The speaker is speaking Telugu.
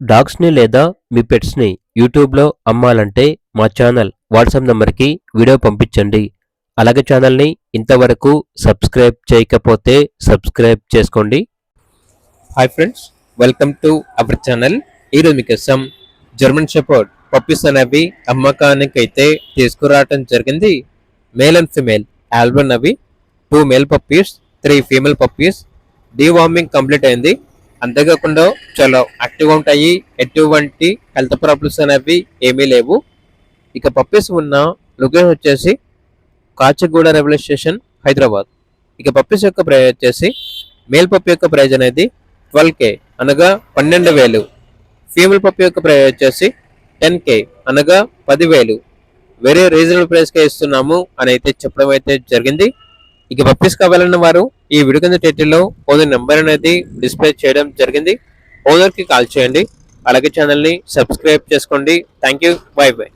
డాగ్స్‌ని లేదా మీ పెట్స్‌ని యూట్యూబ్‌లో అమ్మాలంటే మా ఛానల్ వాట్సాప్ నంబర్‌కి వీడియో పంపించండి. అలాగే ఛానల్‌ని ఇంతవరకు సబ్స్క్రైబ్ చేయకపోతే సబ్స్క్రైబ్ చేసుకోండి. Hi friends, welcome to our channel. ఈరోజు మీకోసం జర్మన్ షెపర్డ్ పప్పీస్ అనేవి అమ్మకానికైతే తీసుకురావటం జరిగింది. మేల్ అండ్ ఫీమేల్ ఆల్బన్ అవి 2 male puppies, 3 female puppies. Deworming complete అయింది. అంతేకాకుండా చాలా యాక్టివ్గా ఉంటాయి. ఎటువంటి హెల్త్ ప్రాబ్లమ్స్ అనేవి ఏమీ లేవు. ఇక పప్పీస్ ఉన్న లొకేషన్ వచ్చేసి కాచిగూడ రైల్వే స్టేషన్, హైదరాబాద్. ఇక పప్పీస్ యొక్క ప్రైస్ వచ్చేసి మేల్ పప్పీ యొక్క ప్రైస్ అనేది 12K అనగా 12,000. ఫీమేల్ పప్పీ యొక్క ప్రైస్ వచ్చేసి 10K అనగా 10,000. వెరీ రీజనబుల్ ప్రైస్కే ఇస్తున్నాము అని అయితే చెప్పడం అయితే జరిగింది. ఇక పప్పీస్ కావాలన్న వారు ఈ వీడియో కింద టైటిల్లో ఓనర్ నెంబర్ అనేది డిస్ప్లే చేయడం జరిగింది. ఓనర్కి కాల్ చేయండి. అలాగే ఛానల్ని సబ్స్క్రైబ్ చేసుకోండి. Thank you. By by.